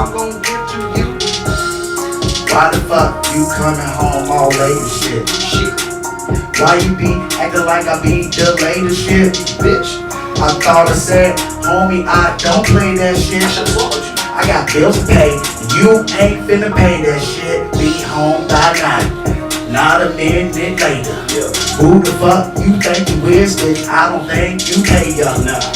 I'm gon' give to you. Why the fuck you coming home all late and shit? Why you be acting like I be the latest shit? Bitch, I thought I said, homie, I don't play that shit. I got bills to pay, you ain't finna pay that shit. Be home by 9, not a minute later. Who the fuck you think you is, bitch? I don't think you pay ya.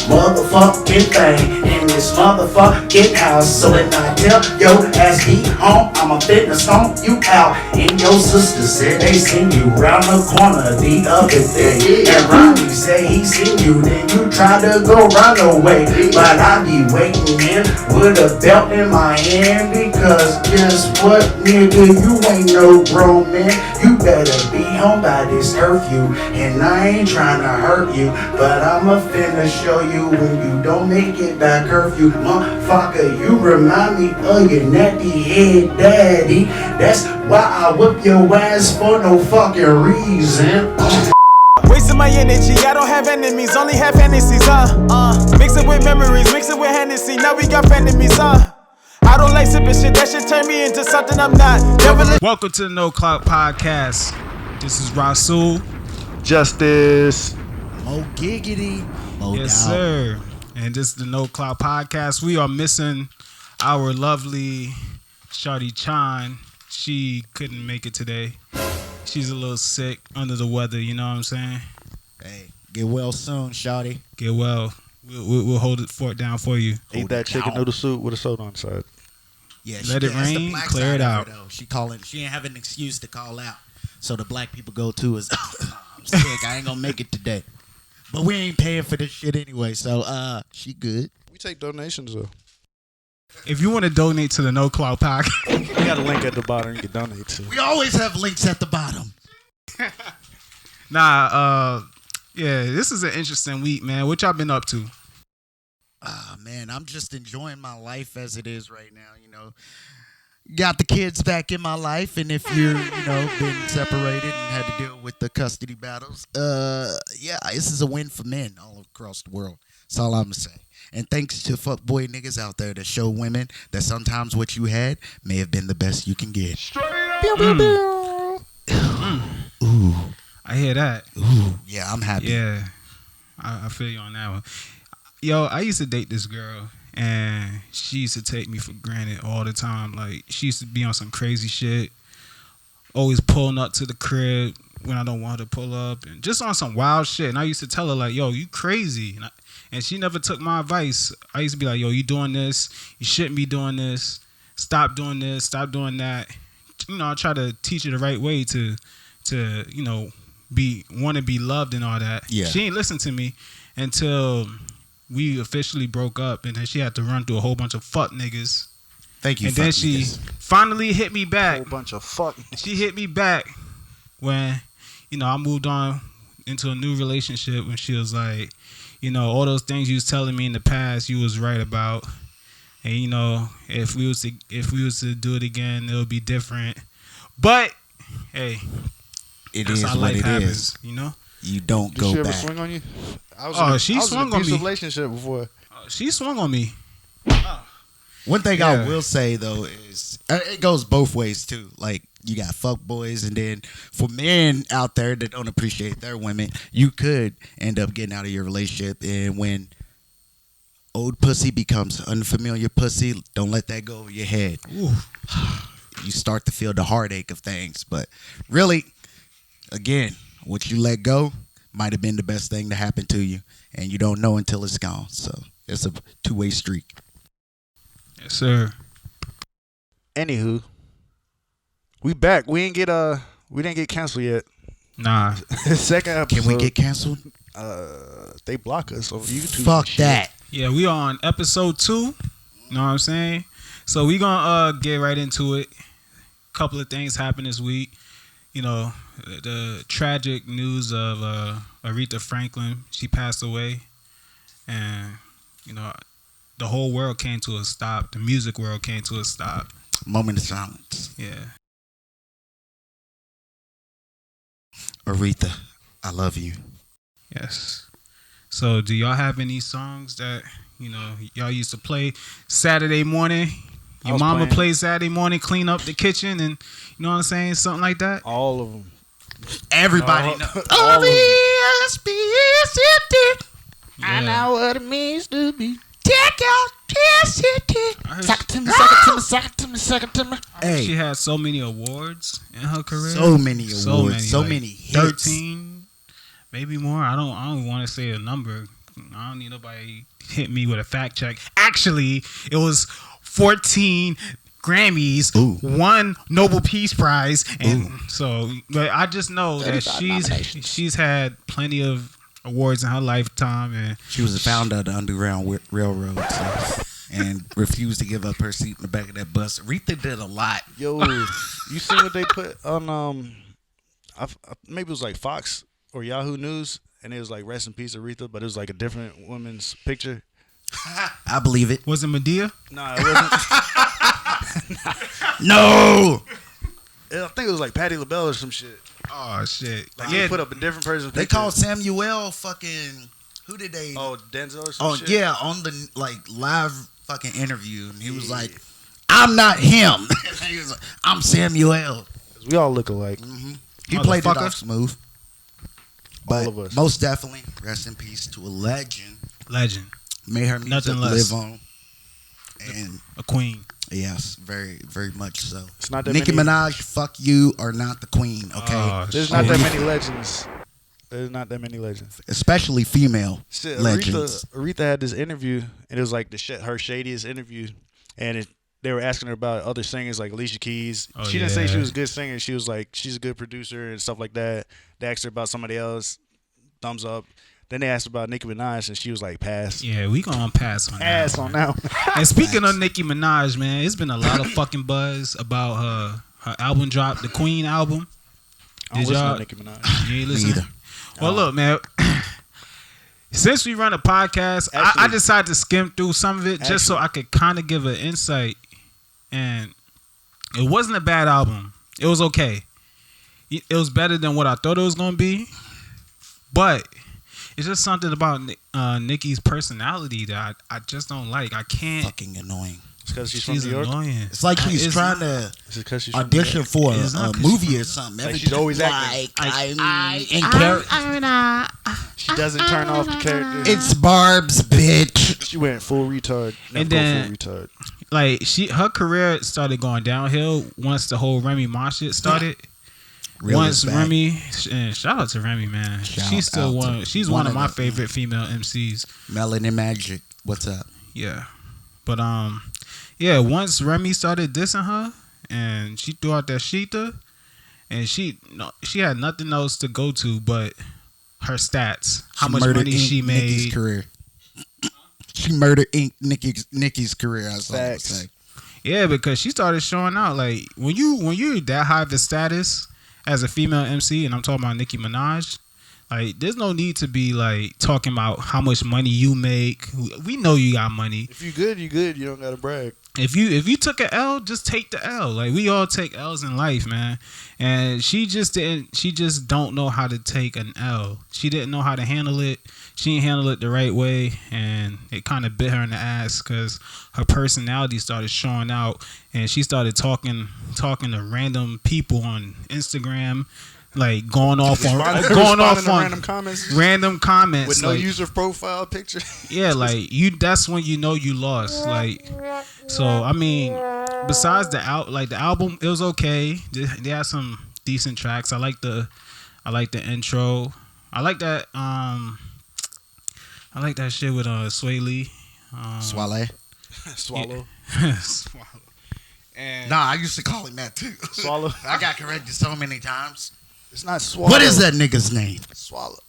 Motherfucking thing in this motherfucking house. So when I tell yo ass be home, I'ma finna stomp you out. And your sister said they seen you round the corner the other day. And Ronnie said he seen you, then you tried to go run away. But I be waiting here with a belt in my hand, because guess what, nigga, you ain't no grown man. You better be home by this curfew. And I ain't trying to hurt you, but I'ma finna show you when you don't make it by curfew. Motherfucker, you remind me of your nappy head daddy. That's why I whip your ass for no fucking reason. Wasting my energy, I don't have enemies, only have Hennessy's, mix it with memories, mix it with Hennessy, now we got enemies, I don't like sipping shit, that shit turn me into something I'm not. Welcome to the No Clout Podcast. This is Rasul. Justice. Mo giggity. Yes, sir. And this is the No Clout Podcast. We are missing our lovely Shawty Chan. She couldn't make it today. She's a little sick, under the weather, you know what I'm saying? Hey, get well soon, Shawty. Get well. We'll hold it fort down for you. Eat that chicken noodle soup with a soda on the side. Yeah, let it rain, clear it out. She ain't have an excuse to call out. So the black people go to is, I'm sick, I ain't gonna make it today. But we ain't paying for this shit anyway, so she good. We take donations though. If you want to donate to the No Clout Podcast, we got a link at the bottom you can donate to. We always have links at the bottom. Yeah, this is an interesting week, man. What y'all been up to? Man, I'm just enjoying my life as it is right now, you know. Got the kids back in my life, and if you're, been separated and had to deal with the custody battles, yeah, this is a win for men all across the world. That's all I'm gonna say. And thanks to fuckboy niggas out there that show women that sometimes what you had may have been the best you can get. Ooh. I hear that. Ooh, yeah, I'm happy. Yeah, I feel you on that one. Yo, I used to date this girl, and she used to take me for granted all the time. Like, she used to be on some crazy shit, always pulling up to the crib when I don't want her to pull up, and just on some wild shit. And I used to tell her, like, yo, you crazy. And she never took my advice. I used to be like, yo, you doing this. You shouldn't be doing this. Stop doing this. Stop doing that. I try to teach her the right way to want to be loved and all that. Yeah. She ain't listen to me until we officially broke up, and then she had to run through a whole bunch of fuck niggas. Thank you. And then she finally hit me back. A whole bunch of fuck. She hit me back when, I moved on into a new relationship, when she was like, all those things you was telling me in the past, you was right about. And if we was to do it again, it'll be different. But hey, it that's is how what life it happens, is. You don't Did go she ever back. swing on you? She swung on me. Relationship before. She swung on me. One thing I will say though is it goes both ways too. Like, you got fuck boys, and then for men out there that don't appreciate their women, you could end up getting out of your relationship. And when old pussy becomes unfamiliar pussy, don't let that go over your head. Ooh. You start to feel the heartache of things. But really, again, what you let go might have been the best thing to happen to you, and you don't know until it's gone. So it's a two-way street. Yes, sir. Anywho, we back. We didn't get canceled yet. Nah. Second episode. Can we get canceled? They block us over YouTube. Fuck that. Yeah, we are on episode 2. Know what I'm saying? So we gonna get right into it. Couple of things happened this week. The tragic news of Aretha Franklin. She passed away, and the whole world came to a stop. The music world came to a stop. Moment of silence. Yeah. Aretha, I love you. Yes. So do y'all have any songs that y'all used to play Saturday morning? Your mama plays Saturday morning, clean up the kitchen, and you know what I'm saying, something like that. All of them. Everybody knows. All of them. I know what it means to be. Suck it to me, suck it to me, suck it to me, suck it to me. Hey, she had so many awards in her career. So many awards, so like many hits. 13, maybe more. I don't want to say a number. I don't need nobody hit me with a fact check. Actually, it was 14 Grammys, 1 Nobel Peace Prize, and so. But I just know that she's had plenty of awards in her lifetime, and she was the founder of the Underground Railroad, and refused to give up her seat in the back of that bus. Aretha did a lot. Yo, you see what they put on maybe it was like Fox or Yahoo News, and it was like rest in peace Aretha, but it was like a different woman's picture. I believe it. Was it Medea? Nah, it wasn't. No. I think it was like Patti LaBelle or some shit. Oh shit! Like they put up a different person's picture. They called Samuel fucking. Who did they? Oh, Denzel or some shit? Yeah, on the like live fucking interview, and he was like, "I'm not him." He was like, "I'm Samuel." We all look alike. Mm-hmm. He played it off smooth. But all of us. Most definitely, rest in peace to a legend. Legend. May her music live on. And a queen. Yes, very, very much so. It's not that Nicki many. Minaj, fuck you, are not the queen, okay? There's not that many legends. There's not that many legends. Especially female Shit, legends. Aretha had this interview, and it was like her shadiest interview, and they were asking her about other singers like Alicia Keys. She didn't say she was a good singer. She was like, she's a good producer and stuff like that. They asked her about somebody else, thumbs up. Then they asked about Nicki Minaj, and she was like, pass. Yeah, we gonna pass on that. Pass on now. And speaking of Nicki Minaj, man, it's been a lot of fucking buzz about her album drop, the Queen album. I don't listen to Nicki Minaj. You ain't listen either. Well, look, man. Since we run a podcast, I decided to skim through some of it just so I could kind of give an insight. And it wasn't a bad album. It was okay. It was better than what I thought it was gonna be, but it's just something about Nicki's personality that I just don't like. I can't. Fucking annoying. It's because she's from New York. Annoying. It's like she's trying to audition for a movie or something. Like she's always acting. She doesn't turn off the character. It's Barb's bitch. She went full retard. And then, full retard. Like her career started going downhill once the whole Remy Ma shit started. Once Remy, and shout out to Remy, man. She's still one. She's one of my favorite female MCs. Melanin Magic. What's up? Yeah, but yeah. Once Remy started dissing her, and she threw out that Sheeta, and she had nothing else to go to but her stats. How much money she made. Nicki's career. She murdered Nicki's career. I was like, say. Yeah, because she started showing out. Like when you that high of a status as a female MC, and I'm talking about Nicki Minaj, like there's no need to be like talking about how much money you make. We know you got money. If you good, you good. You don't gotta brag. If you took an L, just take the L. Like we all take L's in life, man. And she just didn't. She just don't know how to take an L. She didn't know how to handle it. She didn't handle it the right way, and it kind of bit her in the ass because her personality started showing out, and she started talking to random people on Instagram, like going off on random comments with no like, user profile picture. Yeah, like that's when you know you lost. Like, so I mean, besides the album, it was okay. They had some decent tracks. I like the intro. I like that. I like that shit with Sway Lee. Swallow. Swallow. Swallow. And I used to call him that too. Swallow. I got corrected so many times. It's not Swallow. What is that nigga's name? Swallow.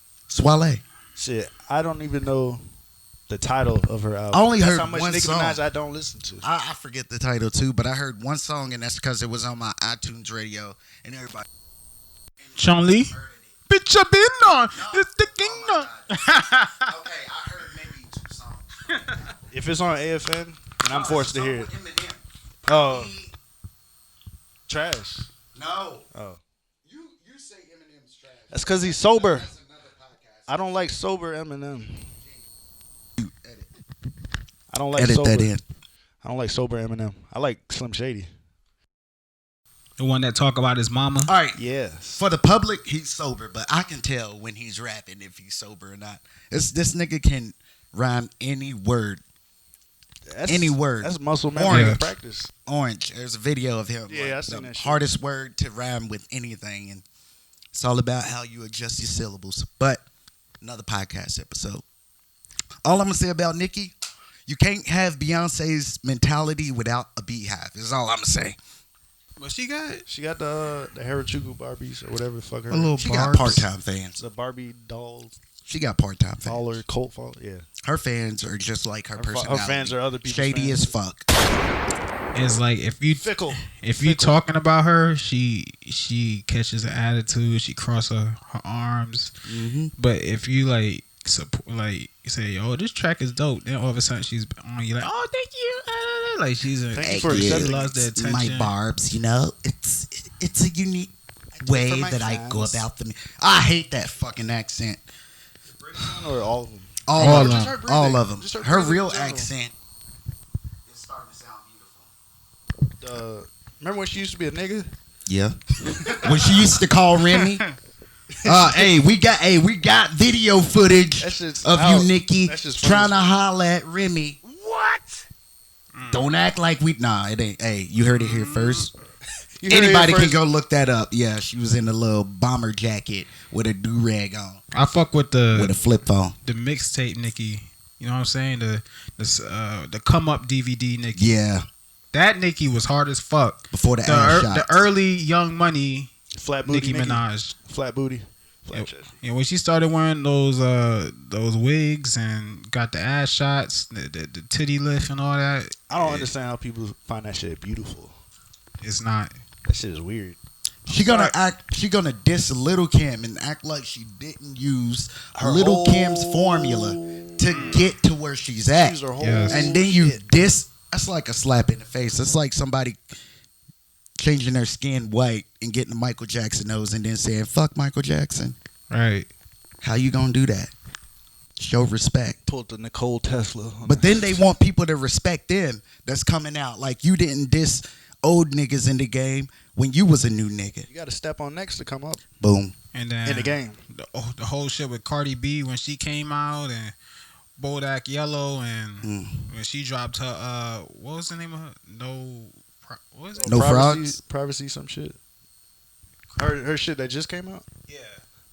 Shit, I don't even know the title of her album. I only heard how much one Nicki song. Minaj I don't listen to. I forget the title too, but I heard one song, and that's because it was on my iTunes radio, and everybody. Chun Li. Bitch, I've been on. It's the kingdom. Okay, I heard maybe 2 songs. If it's on AFN, then I'm forced to hear it. Oh, trash. No. Oh, You say Eminem's trash. that's because he's sober. That's another podcast. I don't like sober Eminem. I don't like Edit sober. that in. I don't like sober Eminem. I like Slim Shady. The one that talk about his mama. All right. Yes. For the public, he's sober, but I can tell when he's rapping if he's sober or not. This nigga can rhyme any word. Any word. That's muscle memory Orange. and practice. Orange. There's a video of him. Yeah, I seen the that shit. hardest word to rhyme with anything, and it's all about how you adjust your syllables. But another podcast episode. All I'm gonna say about Nicki, you can't have Beyonce's mentality without a beehive. Is all I'm gonna say. What she got? She got the Harajuku Barbies or whatever the fuck her. A little she got part-time fans. The Barbie dolls. She got part-time fans. Faller, cult fall. Yeah. Her fans are just like her personality. Her fans are other people's Shady fans. as fuck. It's like if you Fickle. If you talking about her, she catches an attitude. She cross her arms. Mm-hmm. But if you like support, like say, "Oh, this track is dope," then all of a sudden she's on you like, "Oh, thank you." Like she's a Thank you for she accepting loves the attention. My barbs, you know, it's a unique way for my that I go fans. about them. I hate that fucking accent. Or all of them. All All of of them. them. All of them. Just her Her breathing real in general. accent is starting to sound beautiful. Remember when she used to be a nigga? Yeah. When she used to call Remy. Hey, we got video footage That shit's of out. you, Nikki, That's just funny trying as to fuck. holler at Remy. What? Don't act like we. Nah, it ain't. Hey, you heard it here first. You heard it Anybody here can first. go look that up. Yeah, she was in a little bomber jacket with a do rag on, I fuck with with a flip phone. the mixtape Nicki. You know what I'm saying? The come up DVD Nicki. Yeah, That Nicki was hard as fuck. before the ass shot. The early Young Money Flat booty Nicki Minaj. Flat booty. Flat Yeah, chest. yeah, when she started wearing those wigs and got the ass shots, the titty lift and all that, I don't understand how people find that shit beautiful. it's not. That shit is weird. She gonna diss Little Kim and act like she didn't use Her Little whole- Kim's formula to get to where she's at. Use her whole Yes. And then you shit. diss. That's like a slap in the face. It's like somebody changing their skin white and getting a Michael Jackson nose and then saying, fuck Michael Jackson. Right. How you gonna do that? Show respect. Pulled the Nicole Tesla. But then they want people to respect them that's coming out. Like you didn't diss old niggas in the game when you was a new nigga. you got to step on next to come up Boom. And then in the game. the whole shit with Cardi B when she came out and Bodak Yellow and when she dropped her what was the name of her? What was it? No privacy, frogs? Privacy, some shit. Her shit that just came out. Yeah.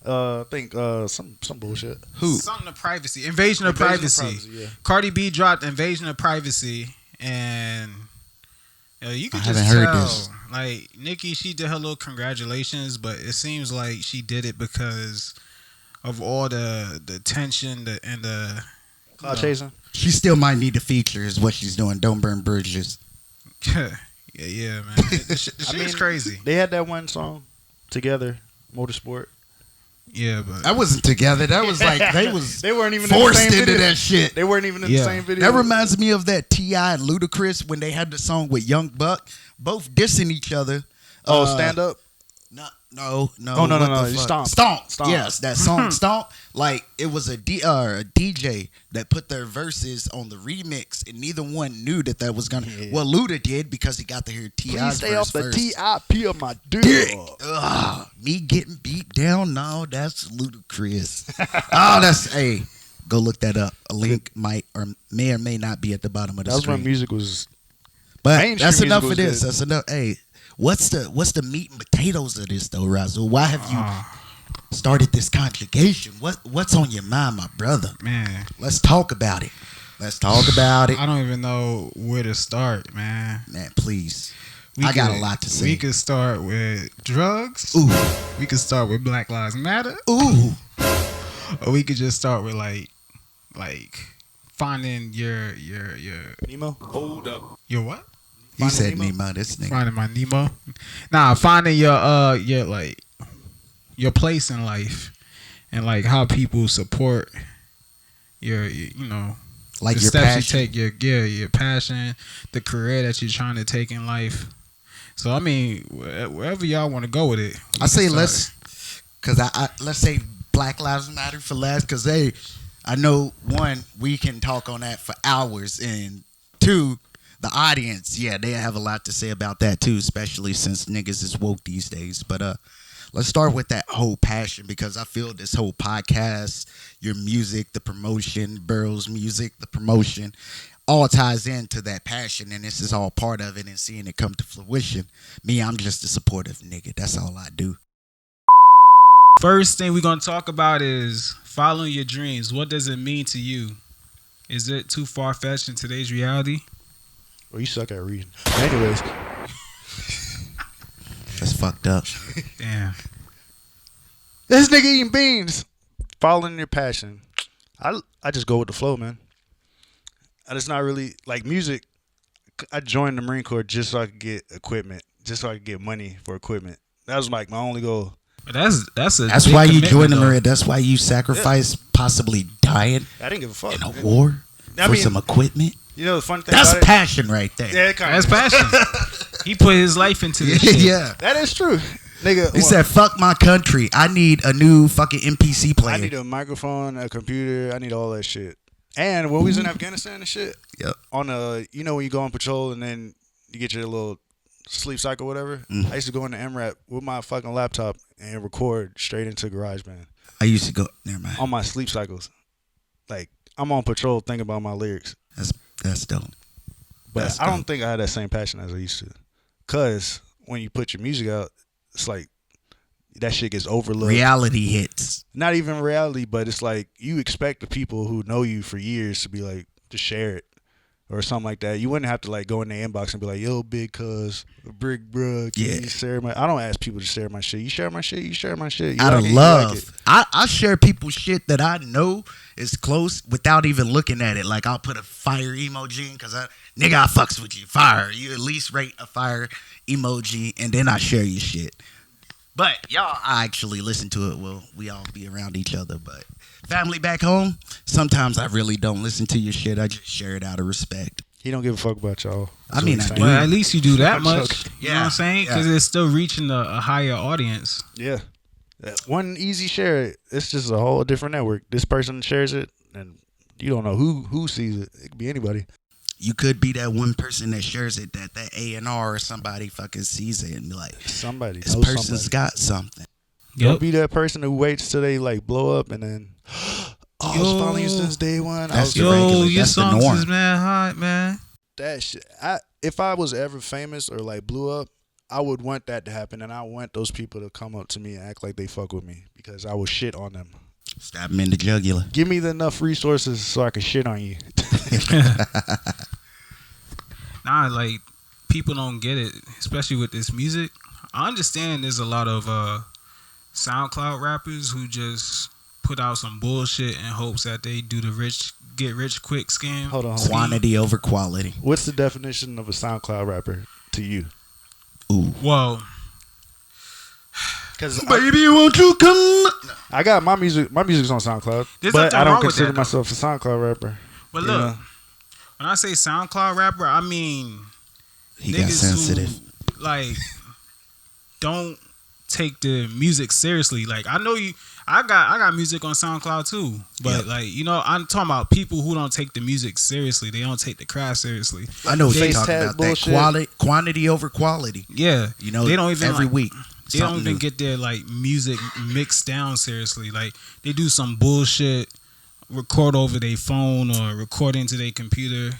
I think some bullshit. Who? Something of privacy. Invasion of privacy. Yeah. Cardi B dropped Invasion of Privacy and you could I just haven't heard tell. this. Like Nicki, she did her little congratulations, but it seems like she did it because of all the tension and the Clout chasing. She still might need a feature is what she's doing. Don't burn bridges. yeah, man. The shit is crazy. They had that one song together, Motorsport. Yeah, but That wasn't together. That was like they weren't even forced in the same into video. that shit. They weren't even in Yeah. the same video. That reminds me of that T.I. and Ludacris when they had the song with Young Buck, both dissing each other. Stand Up. No. Oh, no, what no, the no, fuck? Stomp. Stomp. Yes, that song Stomp. Like it was a DJ that put their verses on the remix, and neither one knew that was gonna. Yeah. Well, Luda did because he got to hear Please T.I.'s stay verse off the first. TIP of my dick. Me getting beat down? No, that's ludicrous. Oh, that's hey. Go look that up. A link might or may not be at the bottom of the That was screen. when music was. But mainstream that's enough music of was this. good. That's enough. Hey, what's the meat and potatoes of this though, Razzle? Why have you started this conjugation? What's on your mind, my brother? man, Let's talk about it. Let's talk about it. I don't even know where to start, man. Man, please. I got a lot to say. We could start with drugs. Ooh. We could start with Black Lives Matter. Ooh. Or we could just start with like finding your Nemo. Hold up. your what? You Finding said Nemo? Nemo, this nigga. Finding my Nemo. Nah, finding your like your place in life and like how people support your you know Like the your steps passion. you take, your passion, the career that you're trying to take in life. So I mean, wherever y'all want to go with it, we I say can start. let's say Black Lives Matter for last, because I know one, we can talk on that for hours, and two, the audience, yeah, they have a lot to say about that too, especially since niggas is woke these days. But let's start with that whole passion, because I feel this whole podcast, your music, the promotion, Burrow's music, the promotion, all ties into that passion, and this is all part of it and seeing it come to fruition. Me, I'm just a supportive nigga. That's all I do. First thing we're going to talk about is following your dreams. What does it mean to you? Is it too far-fetched in today's reality? Well, you suck at reading. Anyways. That's fucked up. Damn. This nigga eating beans. Following your passion. I just go with the flow, man. And it's not really like music. I joined the Marine Corps just so I could get equipment, just so I could get money for equipment. That was like my only goal. But that's why you joined the Marine. Marine. That's why you sacrificed possibly dying I didn't give a fuck in a war for some equipment. You know the fun thing That's about passion right there. Yeah, That's passion. He put his life into this shit. Yeah. That is true. Nigga, He said, fuck my country. I need a new fucking MPC player. I need a microphone, a computer. I need all that shit. And when we was in Afghanistan and shit, Yep. on you know when you go on patrol and then you get your little sleep cycle, whatever. I used to go into MRAP with my fucking laptop and record straight into GarageBand I used to go, never mind. on my sleep cycles. Like I'm on patrol thinking about my lyrics, That's dope. but That's I don't dope. think I had that same passion as I used to. Cause when you put your music out, it's like that shit gets overlooked. Reality hits. Not even reality, but it's like you expect the people who know you for years to be like, just share it or something like that. You wouldn't have to like go in their inbox and be like, yo, big cuz, big bruh, can you share my... I don't ask people to share my shit. You share my shit, you share my shit. You Out like of it, you love. like it. I share people's shit that I know is close without even looking at it. Like I'll put a fire emoji in because I fucks with you. Fire. You at least rate a fire emoji and then I share your shit. But y'all, I actually listen to it. Well, we all be around each other. But family back home, sometimes I really don't listen to your shit. I just share it out of respect. He don't give a fuck about y'all. I mean, I do. But at least you do that I'm much. You know what I'm saying? Because it's still reaching a higher audience. Yeah. One easy share, it's just a whole different network. This person shares it, and you don't know who sees it. It could be anybody. You could be that one person that shares it, that A&R or somebody fucking sees it and be like, Somebody. this knows person's somebody. got something. Don't be that person who waits till they like blow up and then, I was following you since day one. I was That's the regular. your That's the songs norm. is mad hot, man. that shit. If I was ever famous or like blew up, I would want that to happen, and I want those people to come up to me and act like they fuck with me because I will shit on them. Stab him in the jugular. Give me enough resources so I can shit on you. Nah, like people don't get it, especially with this music. I understand there's a lot of SoundCloud rappers who just put out some bullshit in hopes that they do the get rich quick scam. Hold on. Quantity over quality. What's the definition of a SoundCloud rapper to you? Ooh. Well, Because Baby, won't you come? I got my music. My music's on SoundCloud, There's but nothing I don't wrong with consider that, myself a SoundCloud rapper. but You look, know? when I say SoundCloud rapper, I mean He got niggas sensitive. who like don't take the music seriously. Like I know I got music on SoundCloud too, but like I'm talking about people who don't take the music seriously. They don't take the craft seriously. I know what you're Face talking tag about. bullshit. That quantity over quality. Yeah, You know, they don't even every like, week. They don't something even new. get their like music mixed down seriously. Like they do some bullshit, record over their phone or record into their computer,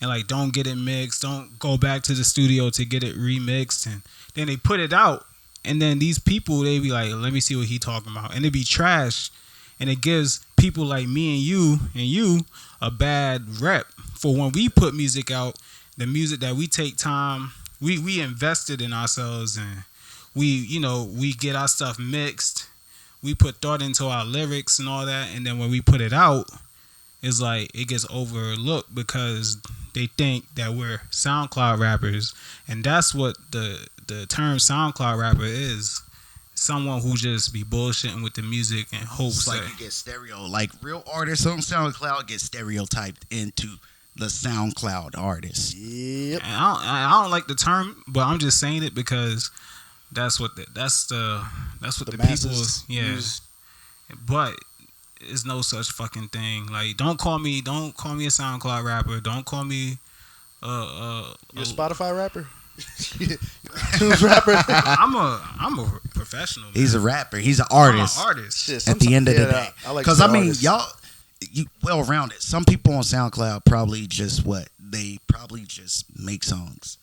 and like don't get it mixed. Don't go back to the studio to get it remixed, and then they put it out. And then these people, they be like, let me see what he talking about. And it be trash. And it gives people like me and you a bad rep for when we put music out, the music that we take time, we invested in ourselves and we get our stuff mixed. We put thought into our lyrics and all that. And then when we put it out, it's like it gets overlooked because they think that we're SoundCloud rappers. And that's what the term SoundCloud rapper is. Someone who just be bullshitting with the music and hopes It's like that you get stereo. Like real artists on SoundCloud get stereotyped into the SoundCloud artist. Yep. And I don't like the term, but I'm just saying it because that's what the masses people use. But it's no such fucking thing. Like don't call me a SoundCloud rapper. Don't call me You a Spotify rapper? Tunes rapper? I'm a professional. Man. He's a rapper. He's an artist. I'm an artist. Shit, At the end of the day, I like because to I be mean, artists. y'all, you well rounded. Some people on SoundCloud probably just they probably just make songs.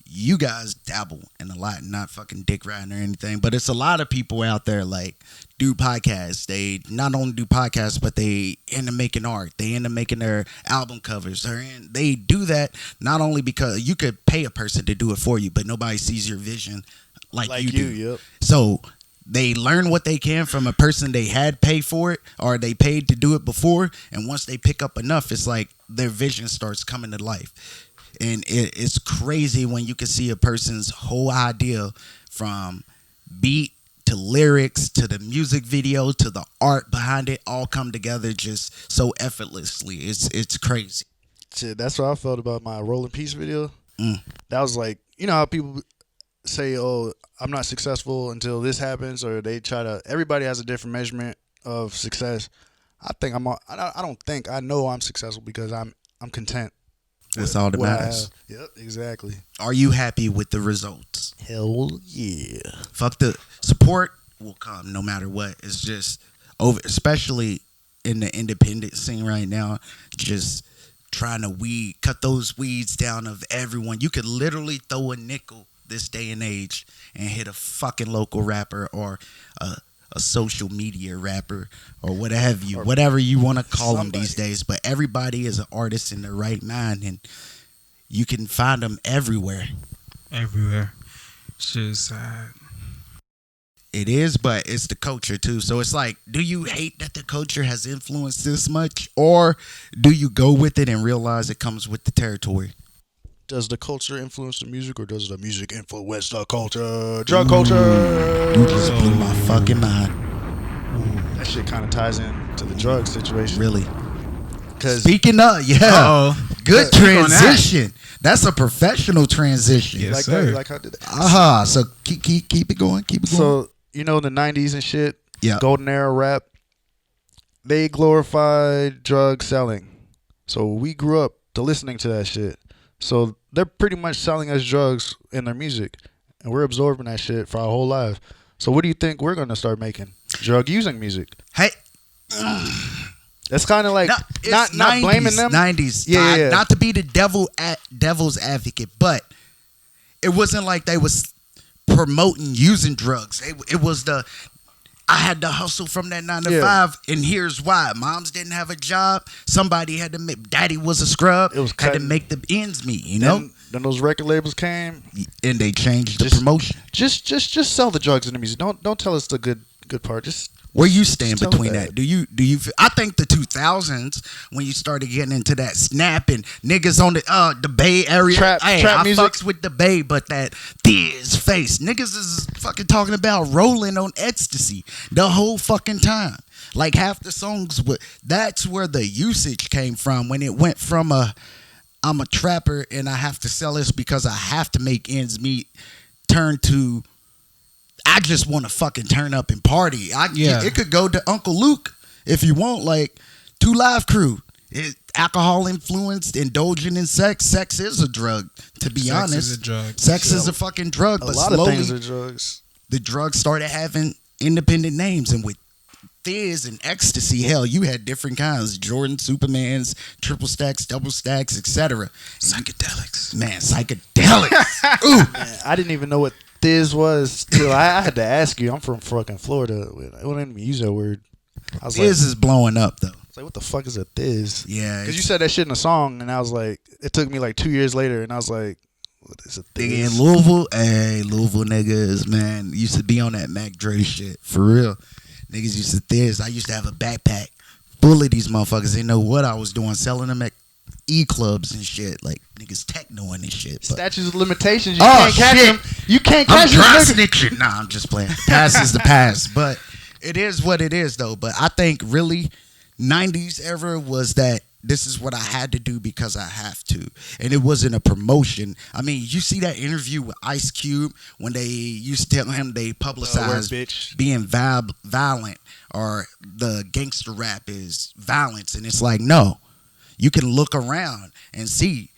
You guys dabble in a lot, not fucking dick riding or anything, but it's a lot of people out there like do podcasts. They not only do podcasts, but they into making art. They into making their album covers. They do that not only because you could pay a person to do it for you, but nobody sees your vision like you do. Yep. So they learn what they can from a person they had paid for it or they paid to do it before. And once they pick up enough, it's like their vision starts coming to life. And it's crazy when you can see a person's whole idea from beat to lyrics to the music video to the art behind it all come together just so effortlessly. It's crazy. Shit, that's what I felt about my Rolling Peace video. Mm. That was like, you know how people say, oh, I'm not successful until this happens, or they try to, everybody has a different measurement of success. I know I'm successful because I'm content. That's all that what I matters. have. Yep, exactly. Are you happy with the results? Hell yeah. Fuck the support will come no matter what. It's just over, especially in the independent scene right now. Just trying to cut those weeds down of everyone. You could literally throw a nickel this day and age and hit a fucking local rapper or a social media rapper or whatever you want to call them these days. But everybody is an artist in their right mind, and you can find them everywhere. Everywhere. Shit's sad. It is, but it's the culture too. So it's like, do you hate that the culture has influenced this much, or do you go with it and realize it comes with the territory? Does the culture influence the music, or does the music influence the culture? Drug culture. You just blew my fucking mind. That shit kind of ties in to the drug situation. Really. Because Speaking of, yeah, Uh-oh. good Speak on that. transition. That's a professional transition. Yes, like sir. like how did that? Aha. So keep it going. Keep it going. So you know, in the '90s and shit, Yeah. golden era rap, they glorified drug selling. So we grew up to listening to that shit. So they're pretty much selling us drugs in their music, and we're absorbing that shit for our whole life. So what do you think we're gonna start making? Drug using music. Hey, That's kind of like it's not blaming them. 90s. Yeah. Not to be the devil's advocate, but it wasn't like they was promoting using drugs. It was I had to hustle from that 9 to 5, and here's why. Moms didn't have a job. Somebody had to make, daddy was a scrub, It was had to cutting. make the ends meet, you know? Then those record labels came. And they changed the Just- promotion. Just sell the drugs in the music. Don't tell us the good part. Just Where you stand tell between that. that? Do you I think the 2000s when you started getting into that snap and niggas on the Bay Area. Trap I music. fucks with the Bay, but that Thiz face. Niggas is fucking talking about rolling on ecstasy the whole fucking time. Like half the songs that's where the usage came from, when it went from I'm a trapper and I have to sell this because I have to make ends meet, turn to I just want to fucking turn up and party. It could go to Uncle Luke if you want, like 2 Live Crew. Alcohol influenced, indulging in sex. Sex is a drug, to be honest. Sex is a drug. Sex is a fucking drug. a But lot slowly, of things are drugs. the drugs started having independent names. And with Thiz and ecstasy, hell, you had different kinds. Jordan, Supermans, triple stacks, double stacks, etc. Psychedelics. Man, psychedelics. Ooh. Man, I didn't even know what Thiz was till I had to ask you. I'm from fucking Florida. I wouldn't even use that word. I was Thiz like, is blowing up, though. what the fuck is a Thiz? Yeah. Because you said that shit in a song, and I was like, it took me like 2 years later, and I was like, what is a Nigga in Thiz? Louisville niggas, man, used to be on that Mac Dre shit. For real. Niggas used to Thiz. I used to have a backpack full of these motherfuckers. They didn't know what I was doing, selling them at E-clubs and shit. Like, niggas technoing and shit. But Statutes of limitations. You Oh, can't catch shit. them. You can't I'm catch dry them. snitching. Nah, I'm just playing. Past is the past. But it is what it is, though. But I think really 90s era was that this is what I had to do because I have to. And it wasn't a promotion. I mean, you see that interview with Ice Cube when they used to tell him they publicized bitch. being violent or the gangster rap is violence. And it's like, no. You can look around and see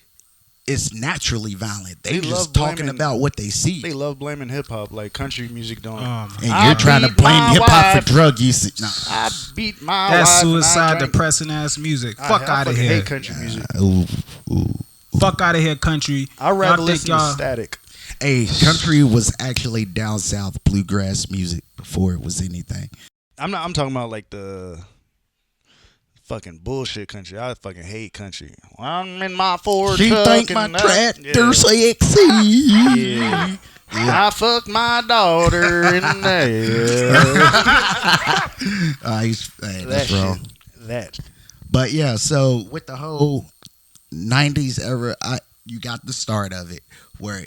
it's naturally violent. They They just love talking blaming- about what they see. They love blaming hip hop, like country music don't. And I you're trying to beat blame my hip hop wife. for drug usage. Nah. I beat my That's wife. and I suicide, drank- depressing ass music. I Fuck out of fucking here. hate country music. Ooh, ooh. Fuck out of here, country. I'd rather Y'all listen think to y'all- Static. Hey, country was actually down south bluegrass music before it was anything. I'm talking about like the fucking bullshit country. I fucking hate country. I'm in my Ford She truck think and my that- tractor sexy. Yeah. I fucked my daughter in there. Hey, that that's wrong. shit. That. But yeah, so with the whole '90s era, you got the start of it where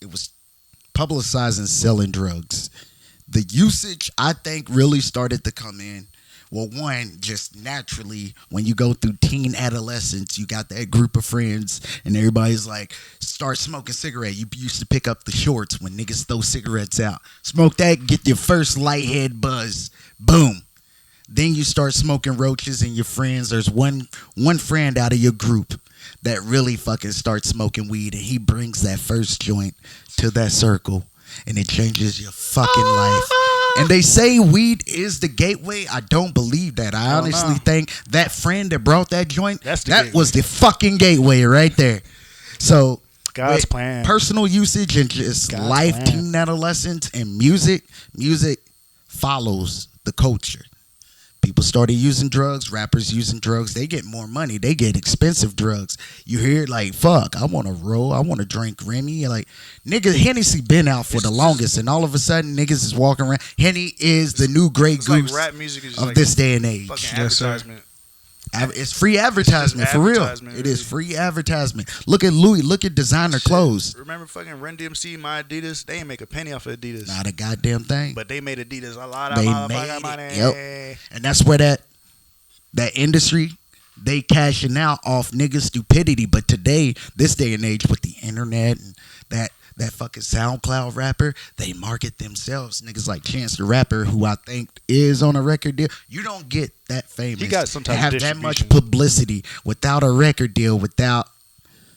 it was publicizing selling drugs. The usage, I think, really started to come in. Well, one, just naturally, when you go through teen adolescence, you got that group of friends, and everybody's like, start smoking cigarette. You used to pick up the shorts when niggas throw cigarettes out. Smoke that, get your first lighthead buzz. Boom. Then you start smoking roaches and your friends. There's one friend out of your group that really fucking starts smoking weed, and he brings that first joint to that circle, and it changes your fucking life. And they say weed is the gateway. I don't believe that. I honestly think that friend that brought that joint, That's the that gateway. was the fucking gateway right there. So God's with plan. personal usage and just God's life, plan. teen adolescence, and music follows the culture. People started using drugs, rappers using drugs. They get more money. They get expensive drugs. You hear it like, fuck, I want to roll. I want to drink Remy. Like, nigga, Hennessy been out for the longest, and all of a sudden, niggas is walking around. Henny is the new Grey It's like Goose rap music is just of like this day and age. fucking Yes, sir. advertisement. It's free advertisement, It's just for real. advertisement, It is really. free advertisement. Look at Louis. Look at designer clothes. Remember fucking Run DMC, my Adidas? They ain't make a penny off of Adidas. Not a goddamn thing. But they made Adidas a lot of They motherfucking made money. it, yep. And that's where that industry, they cashing out off niggas' stupidity. But today, this day and age with the internet and that fucking SoundCloud rapper, they market themselves. Niggas like Chance the Rapper, who I think is on a record deal. You don't get that famous. He got some type to of have that much distribution. publicity without a record deal, without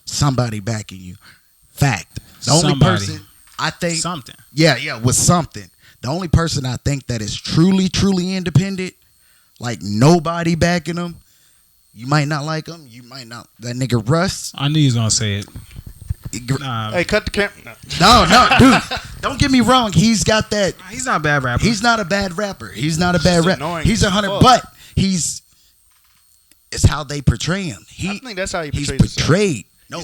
somebody backing you. Fact. The only Somebody. person I think Something. yeah, with something. The only person I think that is truly, truly independent, like nobody backing him. You might not like him. You might not. That nigga Russ. I knew you was gonna say it. Nah, Hey, cut the camera. No, dude. Don't get me wrong. He's got that. he's not a bad rapper. He's not a bad rapper. He's not a bad just rapper. annoying He's as 100. fuck. But it's how they portray him. I think that's how he He's portrays himself. portrayed. No,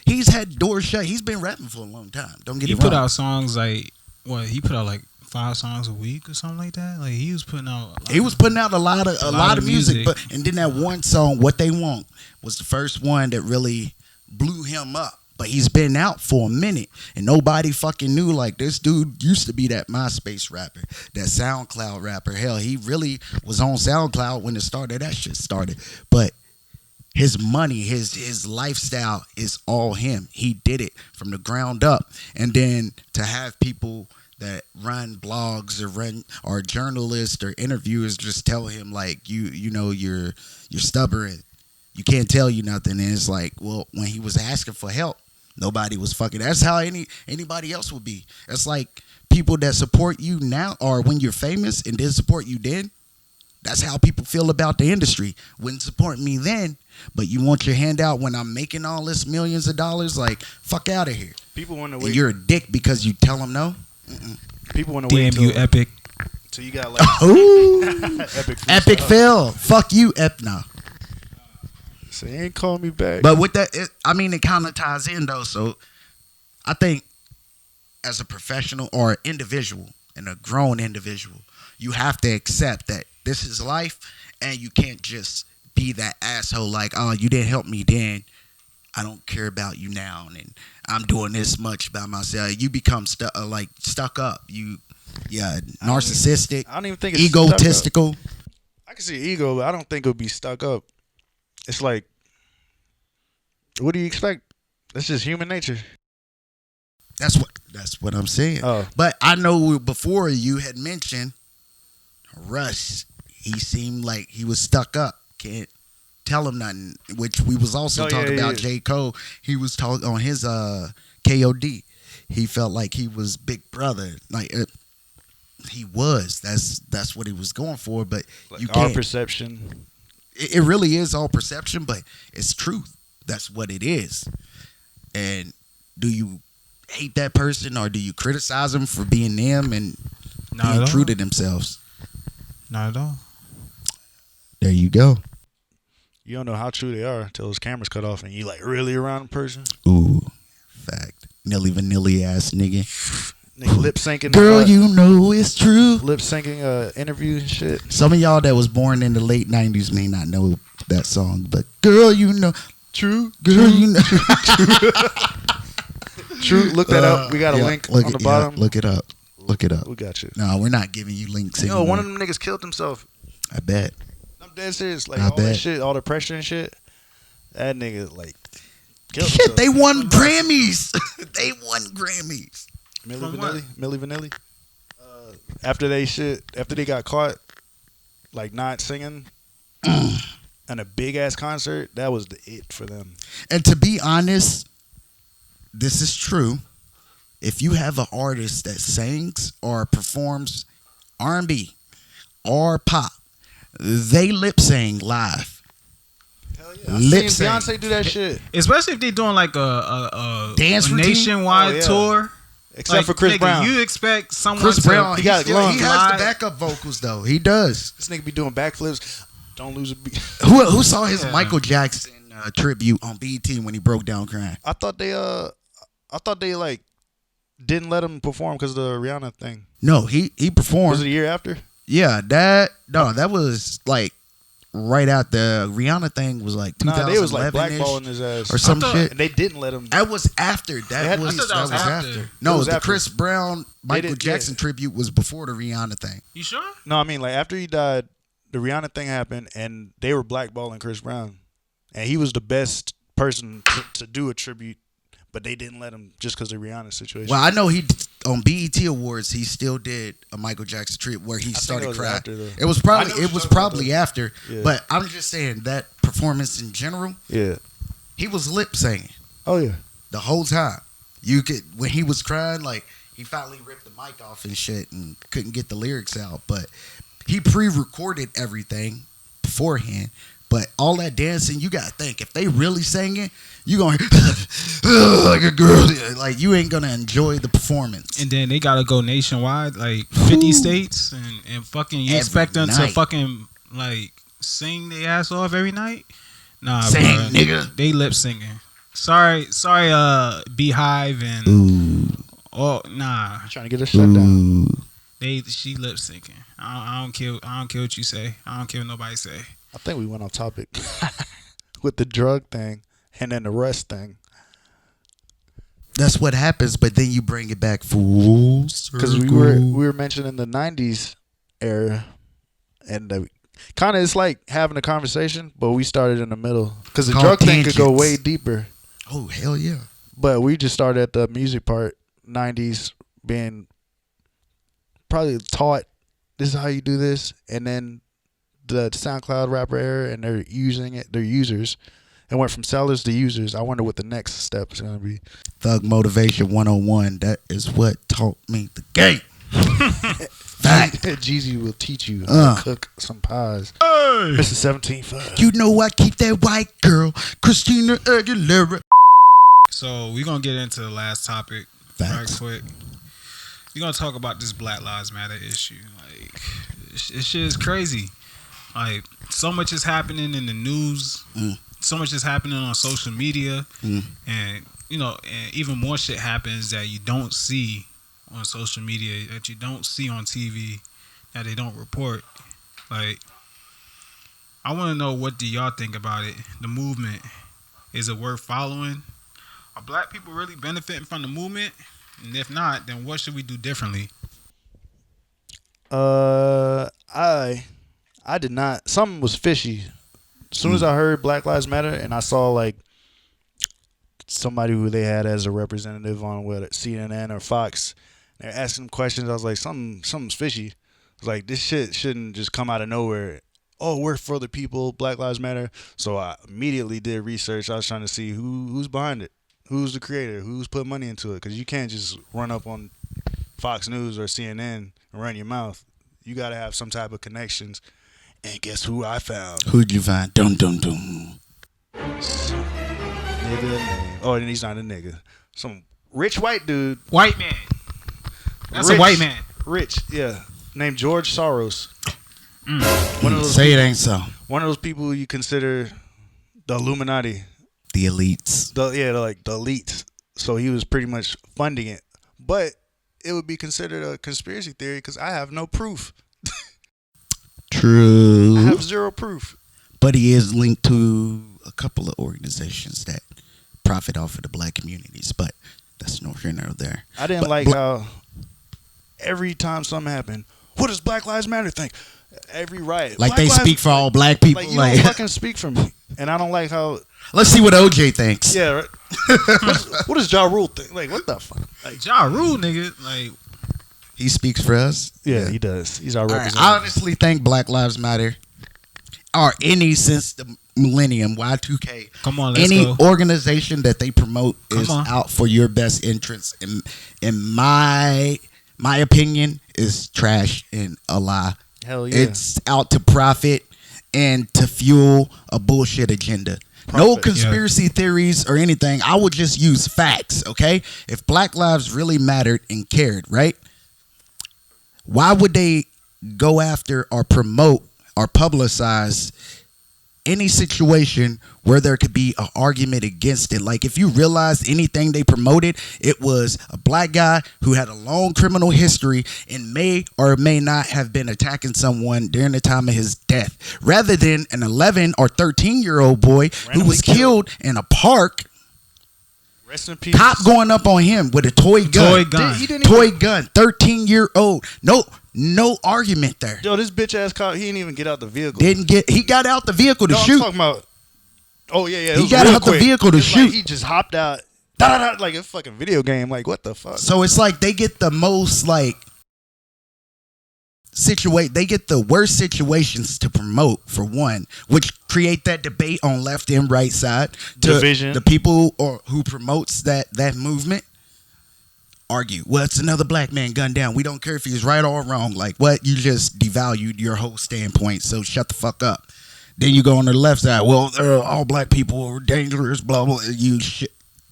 he's had doors shut. He's been rapping for a long time. Don't get he me wrong. put out songs like what? He put out like 5 songs a week or something like that. Like he was putting out. He was putting out a lot of music, music. but and then that one song, "What They Want," was the first one that really blew him up. But he's been out for a minute, and nobody fucking knew. Like, this dude used to be that MySpace rapper, that SoundCloud rapper. Hell, he really was on SoundCloud when it started. That shit started, but his money, his lifestyle is all him. He did it from the ground up, and then to have people that run blogs or journalists or interviewers just tell him like you know you're stubborn, you can't tell you nothing. And it's like, well, when he was asking for help, nobody was fucking. That's how anybody else would be. It's like people that support you now or when you're famous and didn't support you then. That's how people feel about the industry. Wouldn't support me then, but you want your handout when I'm making all this millions of dollars. Like, fuck out of here. People want to And wait. you're a dick because you tell them no. People want to wait Damn you, Epic. till you got like Ooh, epic. epic fail. Fuck you, no. So he ain't calling me back. But with that, it kind of ties in though. So I think as a professional or individual and a grown individual, you have to accept that this is life, and you can't just be that asshole like, oh, you didn't help me then, I don't care about you now, and I'm doing this much by myself. You become stuck up. Narcissistic, I don't even think it's egotistical. stuck up. I can see ego, but I don't think it would be stuck up. It's like, what do you expect? That's just human nature. That's what I'm saying. Oh. But I know before you had mentioned Russ. He seemed like he was stuck up. tell him nothing. Which we was also talking about. J. Cole, he was talking on his KOD. He felt like he was Big Brother. Like he was. That's what he was going for. But like you can't. Our perception. It really is all perception, but it's truth. That's what it is. And do you hate that person or do you criticize them for being them and being true to themselves? Not at all. There you go. You don't know how true they are until his camera's cut off and you like really around the person. Ooh, fact. Nilly vanilly ass nigga. Nigga lip syncing. Girl, you know it's true. Lip syncing interview and shit. Some of y'all that was born in the late 90s may not know that song, but girl, you know. True. Girl, you know. True. Look that up. We got a link on the bottom. Look it up. Look it up. We got you. No, we're not giving you links anymore. One of them niggas killed himself. I bet. I'm dead serious. Like all that shit, all the pressure and shit. That nigga like killed Shit, himself. they won Grammys. They won Grammys. Milli Vanilli. After they got caught, like not singing, and a big ass concert, that was the it for them. And to be honest, this is true. If you have an artist that sings or performs R&B or pop, they lip sing live. Hell yeah. Lip sing. Beyonce do that shit. Especially if they doing like a dance nationwide tour. Except like, for Chris Brown. You expect someone Chris Brown, he has the backup vocals though. He does. This nigga be doing backflips. Don't lose a beat. Who saw his Michael Jackson tribute on BET when he broke down crying? I thought they like didn't let him perform because of the Rihanna thing. No, he performed. Was it a year after? Yeah, that was like right out the Rihanna thing was like 2011. Nah, they was like blackballing his ass or some shit. And they didn't let him. That was after. That was after. No, the Chris Brown Michael Jackson tribute was before the Rihanna thing. You sure? No, I mean like after he died, the Rihanna thing happened, and they were blackballing Chris Brown, and he was the best person to do a tribute. But they didn't let him just because of the Rihanna situation. Well, I know he on BET Awards he still did a Michael Jackson tribute where he started crying. It was probably after. Yeah. But I'm just saying that performance in general. Yeah, he was lip singing. Oh yeah, the whole time. You could when he was crying, like he finally ripped the mic off and shit and couldn't get the lyrics out. But he pre-recorded everything beforehand. But all that dancing, you gotta think if they really sang it, you gonna like a girl, like you ain't gonna enjoy the performance. And then they gotta go nationwide, like 50 states, and fucking you expect them to fucking like sing their ass off every night? Nah, sing, bro, nigga. They lip singing. Sorry, Beehive and nah. Trying to get her shut down. She lip syncing. I don't care what you say. I don't care what nobody say. I think we went off topic with the drug thing and then the rest thing. That's what happens, but then you bring it back full circle. Because we were mentioning the 90s era, and kind of it's like having a conversation, but we started in the middle. Because the drug thing could go way deeper. Oh, hell yeah. But we just started at the music part, 90s being probably taught, this is how you do this, and then the SoundCloud rapper era, and they're using it. They're users. It went from sellers to users. I wonder what the next step is going to be. Thug Motivation 101. That is what taught me the game. Jeezy will teach you how to cook some pies. Hey. Mr. 17.5. You know I keep that white girl, Christina Aguilera. So we're going to get into the last topic right quick. We're going to talk about this Black Lives Matter issue. Like, this shit is crazy. Like, so much is happening in the news. So much is happening on social media. And, and even more shit happens that you don't see on social media, that you don't see on TV, that they don't report. Like, I want to know, what do y'all think about it? The movement. Is it worth following? Are black people really benefiting from the movement? And if not, then what should we do differently? I did not. Something was fishy. As soon as I heard Black Lives Matter and I saw like somebody who they had as a representative on CNN or Fox, they're asking questions. I was like, something's fishy. I was like, this shit shouldn't just come out of nowhere oh, we're for the people, Black Lives Matter. So I immediately did research. I was trying to see who's behind it, who's the creator, who's put money into it. Because you can't just run up on Fox News or CNN and run your mouth. You got to have some type of connections. And guess who I found? Who'd you find? Dum dum dum. Nigga named, oh, and he's not a nigga. Some rich white dude. White man. That's Rich, a white man. Rich, yeah. Named George Soros. One of those say it ain't so. One of those people you consider the Illuminati. The elites. The elites. So he was pretty much funding it. But it would be considered a conspiracy theory because I have no proof. True. I have zero proof. But he is linked to a couple of organizations that profit off of the black communities. But that's no here nor there. I didn't how every time something happened, what does Black Lives Matter think? Every riot. Like Black they Lives, speak for all black people. Like you don't fucking speak for me. And I don't like how. Let's see what OJ thinks. Yeah. What does Ja Rule think? Like, what the fuck? Like Ja Rule, nigga. Like he speaks for us. Yeah, he does. He's our representative. I honestly think Black Lives Matter, or any since the millennium, Y2K. Come on, let's any go. organization that they promote is on. out for your best interests. In my opinion, is trash and a lie. Hell yeah. It's out to profit and to fuel a bullshit agenda. No conspiracy theories or anything. I would just use facts, okay? If Black lives really mattered and cared, right? Why would they go after or promote or publicize any situation where there could be an argument against it? Like if you realize anything they promoted, it was a black guy who had a long criminal history and may or may not have been attacking someone during the time of his death, rather than an 11 or 13-year-old boy who was killed in a park. Rest in peace. Cop going up on him with a toy gun. Toy gun. 13-year-old. No argument there. Yo, this bitch ass cop, he didn't even get out the vehicle. He got out the vehicle to shoot. I'm talking about. Oh yeah. He got out the vehicle to shoot. Like he just hopped out, like a fucking video game. Like what the fuck? So it's like they get the most like they get the worst situations to promote, for one, which create that debate on left and right side. Division. The people who promotes that movement argue, well, it's another black man gunned down. We don't care if he's right or wrong. Like, what? You just devalued your whole standpoint, so shut the fuck up. Then you go on the left side, well, all black people are dangerous, blah, blah. You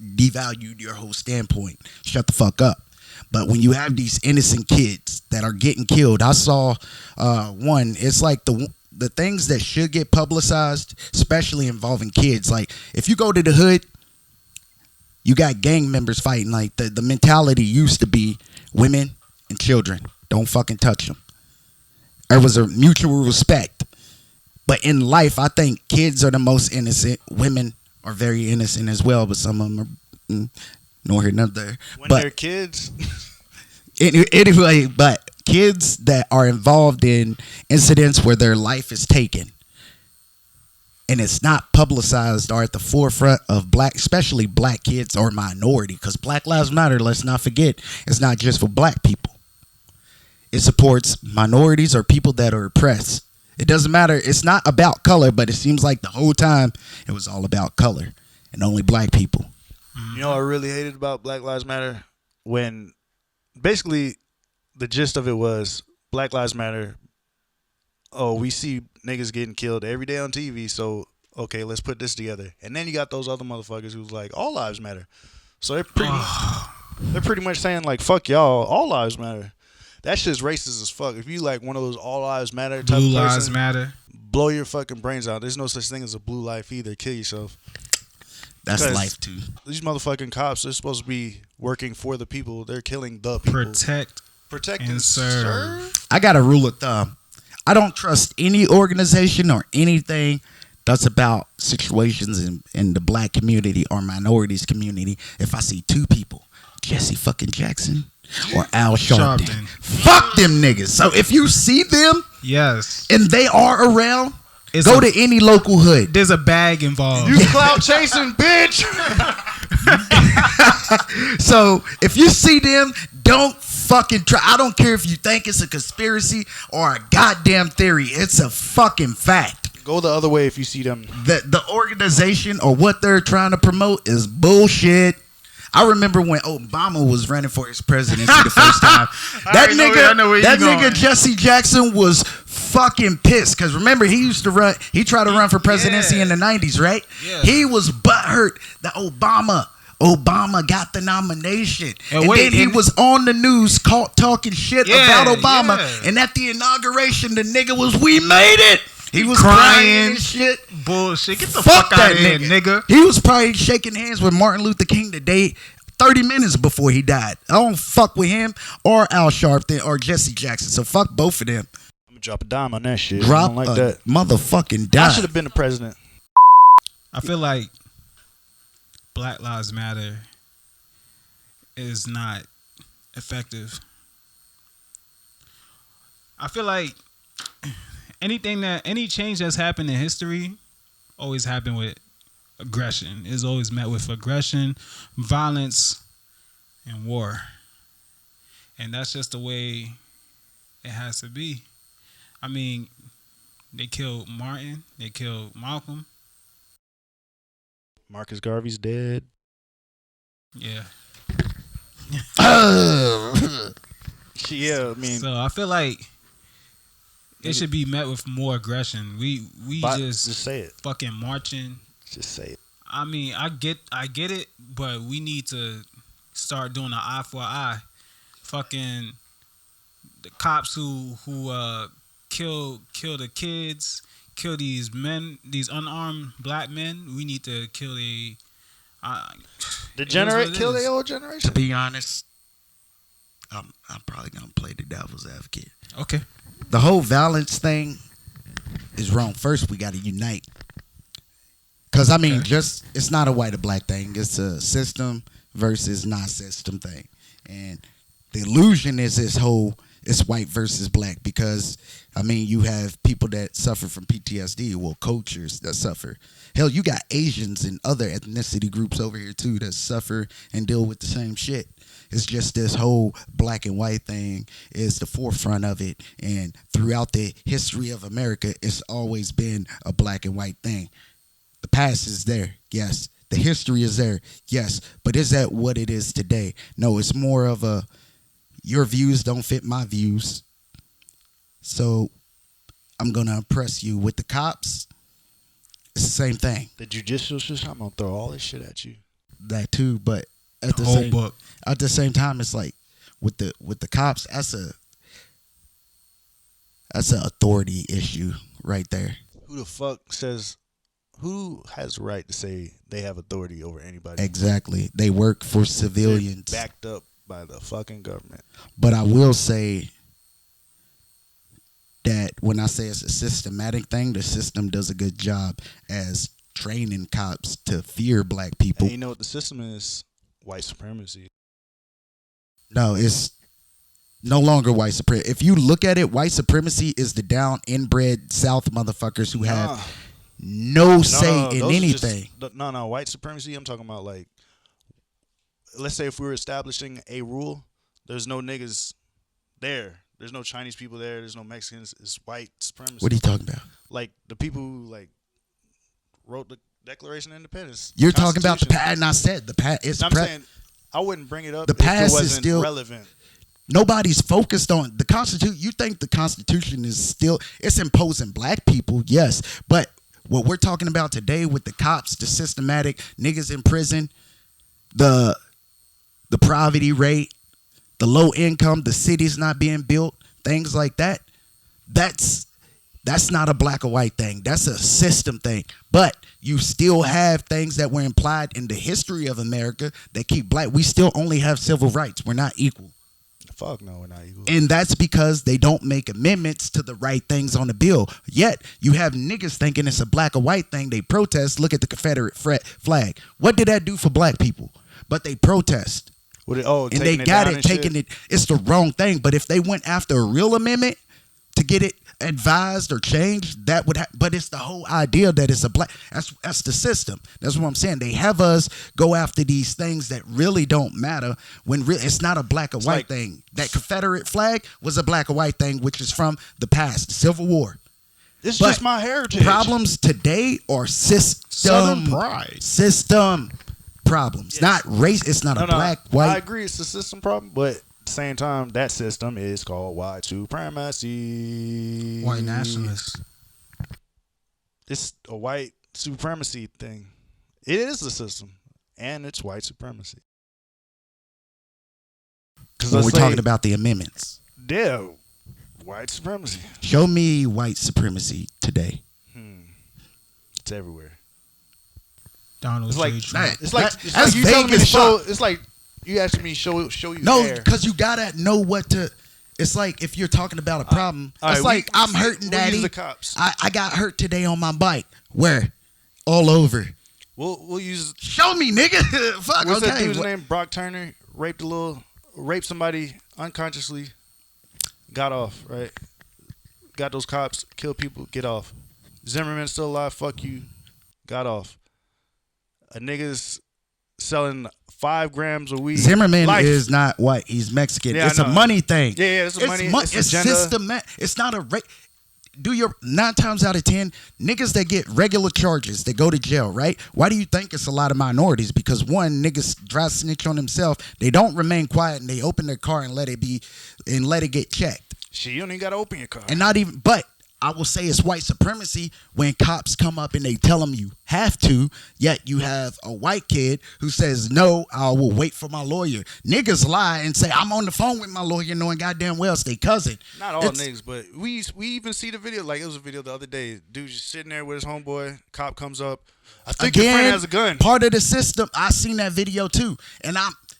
devalued your whole standpoint. Shut the fuck up. But when you have these innocent kids that are getting killed, I saw one, it's like the things that should get publicized, especially involving kids. Like, if you go to the hood, you got gang members fighting. Like, the mentality used to be women and children. Don't fucking touch them. There was a mutual respect. But in life, I think kids are the most innocent. Women are very innocent as well, but some of them are nor here nor there. When they're kids. Anyway, but kids that are involved in incidents where their life is taken and it's not publicized or at the forefront of especially black kids or minority, because Black Lives Matter, let's not forget, it's not just for black people. It supports minorities or people that are oppressed. It doesn't matter. It's not about color, but it seems like the whole time it was all about color and only black people. You know what I really hated about Black Lives Matter? When basically the gist of it was Black Lives Matter. Oh, we see niggas getting killed every day on TV, so okay, let's put this together. And then you got those other motherfuckers who's like, all lives matter. So they're pretty much saying like, fuck y'all, all lives matter. That shit's racist as fuck. If you like one of those all lives matter type blue of person, lives matter, blow your fucking brains out. There's no such thing as a blue life either. Kill yourself. That's life too. These motherfucking cops, they're supposed to be working for the people. They're killing the people. Protect and serve. I got a rule of thumb. I don't trust any organization or anything that's about situations in the black community or minorities community if I see two people, Jesse fucking Jackson or Al Sharpton. Fuck them niggas. So if you see them, yes, and they are around, go to any local hood. There's a bag involved. You clout chasing, bitch. So if you see them, don't fucking I don't care if you think it's a conspiracy or a goddamn theory. It's a fucking fact. Go the other way if you see them. The organization or what they're trying to promote is bullshit. I remember when Obama was running for his presidency the first time. That nigga Jesse Jackson was fucking pissed because remember he tried to run for presidency in the 90s, right? Yeah. He was butthurt that Obama got the nomination, and then he was on the news talking shit about Obama. Yeah. And at the inauguration, the nigga was, "We made it." He was crying and shit. Bullshit. Get the fuck out of here, nigga. He was probably shaking hands with Martin Luther King the day 30 minutes before he died. I don't fuck with him or Al Sharpton or Jesse Jackson. So fuck both of them. I'm gonna drop a dime on that shit. Drop I don't like a that. motherfucking dime. I should have been the president. I feel like Black Lives Matter is not effective. I feel like any change that's happened in history always happened with aggression. It's always met with aggression, violence, and war. And that's just the way it has to be. I mean, they killed Martin, they killed Malcolm. Marcus Garvey's dead. Yeah. Yeah, I mean, So I feel like it should be met with more aggression. We just say it. fucking marching. Just say it. I mean, I get it, but we need to start doing an eye for an eye. Fucking the cops who kill the kids, kill these men, these unarmed black men. We need to kill Degenerate, kill the old To generation. be honest, I'm probably gonna play the devil's advocate. Okay. The whole violence thing is wrong. First, we got to unite. Because, I mean, it's not a white or black thing. It's a system versus not system thing. And the illusion is it's white versus black. Because, I mean, you have people that suffer from PTSD. Well, cultures that suffer. Hell, you got Asians and other ethnicity groups over here, too, that suffer and deal with the same shit. It's just this whole black and white thing is the forefront of it. And throughout the history of America, it's always been a black and white thing. The past is there, yes. The history is there, yes. But is that what it is today? No, it's more of your views don't fit my views. So I'm going to impress you with the cops. It's the same thing. The judicial system, I'm going to throw all this shit at you. That too, but at the same time, it's like with the cops, that's an authority issue right there. Who the fuck who has the right to say they have authority over anybody? Exactly. They work for civilians. They're backed up by the fucking government. But I will say that when I say it's a systematic thing, the system does a good job as training cops to fear black people. And you know what the system is? White supremacy. No, it's no longer white supremacy. If you look at it, white supremacy is the down inbred South motherfuckers who have no say in anything. No, white supremacy, I'm talking about like, let's say if we were establishing a rule, there's no niggas there. There's no Chinese people there. There's no Mexicans. It's white supremacy. What are you talking about? Like the people who like wrote the Declaration of Independence. You're talking about the past, and I said the past. I'm saying I wouldn't bring it up. The past if it wasn't is still relevant. Nobody's focused on the Constitution. You think the Constitution is still it's imposing black people, yes, but what we're talking about today with the cops, the systematic niggas in prison, the poverty rate, the low income, the cities not being built, things like that. That's not a black or white thing. That's a system thing. But you still have things that were implied in the history of America that keep black. We still only have civil rights. We're not equal. Fuck no, we're not equal. And that's because they don't make amendments to the right things on the bill. Yet you have niggas thinking it's a black or white thing. They protest. Look at the Confederate flag. What did that do for black people? But they protest. And they got it, taking it. It's the wrong thing. But if they went after a real amendment to get it advised or changed, that would but it's the whole idea that it's a black, that's the system. That's what I'm saying. They have us go after these things that really don't matter when it's not a black or white thing. That Confederate flag was a black or white thing, which is from the past, the Civil War. It's just my heritage. Problems today are Southern pride. System problems, not race. It's not a black, white. I agree, it's a system problem, but at the same time, that system is called white supremacy. White nationalists. It's a white supremacy thing. It is a system, and it's white supremacy. When we're talking about the amendments. Yeah, white supremacy. Show me white supremacy today. It's everywhere. Donald It's J. like Trump. it's like that's you telling me to vague as show. fuck. It's like you asking me show you. No, hair. because you gotta know what to. It's like if you're talking about a problem. It's like I'm hurting, we'll Daddy. use the cops. I got hurt today on my bike. Where? All over. We'll use. Show me, nigga. Fuck. What's Okay. that dude's name? Brock Turner raped somebody unconsciously. Got off, right? Got those cops, killed people, get off. Zimmerman's still alive, fuck you. Got off. A nigga's selling 5 grams of weed. Zimmerman is not white. He's Mexican. Yeah, it's a money thing. Yeah, it's a money. It's agenda. systematic. It's not a do your 9 times out of 10 niggas that get regular charges that go to jail, right? Why do you think it's a lot of minorities? Because one, niggas dry snitch on themselves. They don't remain quiet and they open their car and let it get checked. Shit, you don't even gotta open your car. And not even, but I will say it's white supremacy when cops come up and they tell them you have to, yet you have a white kid who says, no, I will wait for my lawyer. Niggas lie and say, I'm on the phone with my lawyer knowing goddamn well it's their cousin. Not all niggas, but we even see the video. Like, it was a video the other day. Dude just sitting there with his homeboy. Cop comes up. I think your friend has a gun. Part of the system. I seen that video too. And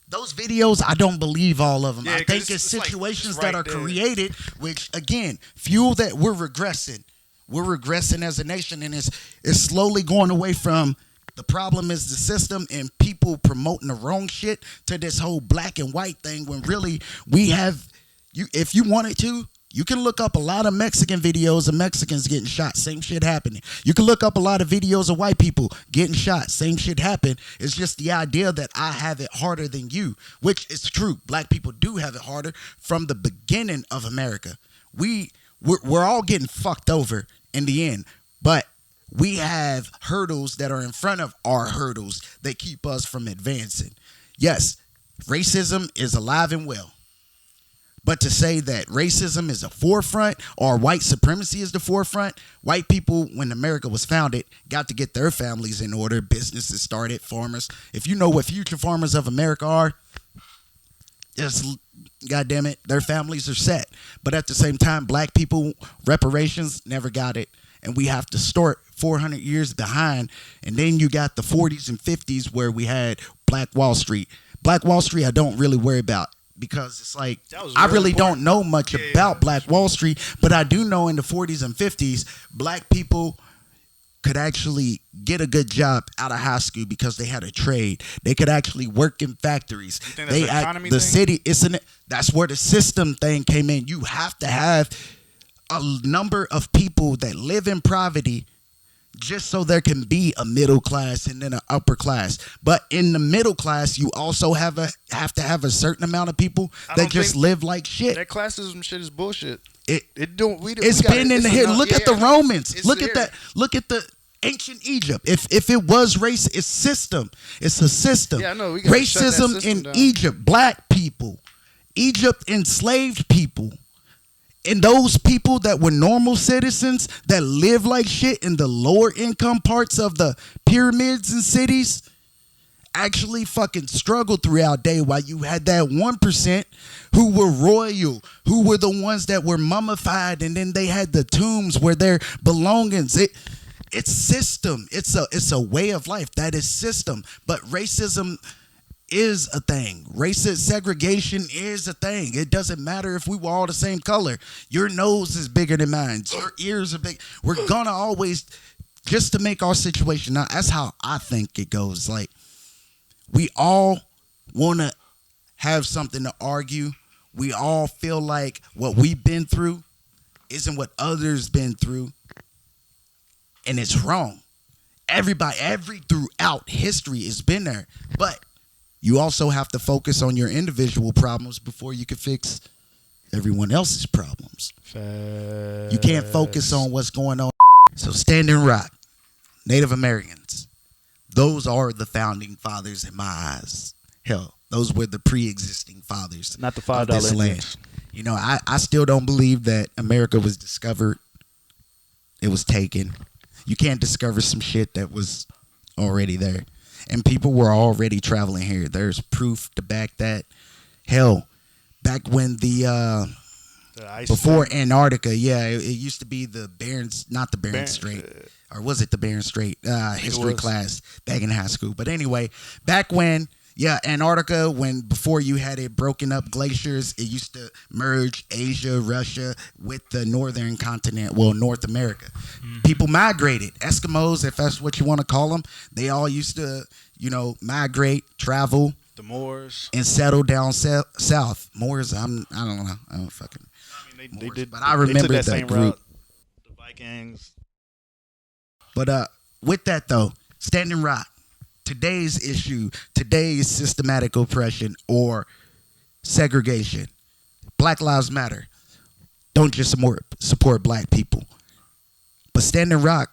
those videos, I don't believe all of them. Yeah, I think it's situations like, that are created, which again, fuel that we're regressing. We're regressing as a nation, and it's slowly going away from the problem is the system and people promoting the wrong shit to this whole black and white thing when really we have if you wanted to. You can look up a lot of Mexican videos of Mexicans getting shot. Same shit happening. You can look up a lot of videos of white people getting shot. Same shit happen. It's just the idea that I have it harder than you, which is true. Black people do have it harder from the beginning of America. We're all getting fucked over in the end, but we have hurdles that are in front of our hurdles that keep us from advancing. Yes, racism is alive and well. But to say that racism is the forefront or white supremacy is the forefront, white people, when America was founded, got to get their families in order, businesses started, farmers. If you know what future farmers of America are, just, goddamn it, their families are set. But at the same time, black people, reparations, never got it. And we have to start 400 years behind. And then you got the 40s and 50s where we had Black Wall Street. Black Wall Street, I don't really worry about. Because it's like, I really don't know much about Black Wall Street, but I do know in the 40s and 50s, black people could actually get a good job out of high school because they had a trade. They could actually work in factories. You think that's an economy thing? City, that's where the system thing came in. You have to have a number of people that live in poverty just so there can be a middle class and then an upper class. But in the middle class, you also have to have a certain amount of people that just live like shit. That classism shit is bullshit. It's been in the history. Look at the Romans. Look at that. Look at the ancient Egypt. If it was race, it's system. It's a system. Yeah, I know. We gotta shut that racism system in down. Egypt, black people. Egypt enslaved people. And those people that were normal citizens that live like shit in the lower income parts of the pyramids and cities actually fucking struggled throughout day while you had that 1% who were royal, who were the ones that were mummified, and then they had the tombs where their belongings. It's system. It's a way of life. That is system. But racism is a thing. Racist segregation is a thing. It doesn't matter if we were all the same color. Your nose is bigger than mine. Your ears are big. We're gonna always, just to make our situation, now that's how I think it goes. Like, we all want to have something to argue. We all feel like what we've been through isn't what others been through, and it's wrong. Everybody, throughout history has been there, but you also have to focus on your individual problems before you can fix everyone else's problems. You can't focus on what's going on. So Standing Rock, Native Americans, those are the founding fathers in my eyes. Hell, those were the pre-existing fathers. Not the of this $5 land. You know, I still don't believe that America was discovered. It was taken. You can't discover some shit that was already there. And people were already traveling here. There's proof to back that. Hell, back when the before Antarctica, it used to be the not the Bering Strait. Or was it the Bering Strait? History class back in high school. But anyway, back when, Antarctica, before you had it broken up glaciers, it used to merge Asia, Russia with the northern continent, North America. Mm-hmm. People migrated. Eskimos, if that's what you want to call them, they all used to, migrate, travel. The Moors. And settle down south. Moors, I don't know. I don't fucking. They did, but I remember that that group. Route. The Vikings. But with that though, Standing Rock, today's issue, today's systematic oppression or segregation, Black Lives Matter. Don't just support black people. But Standing Rock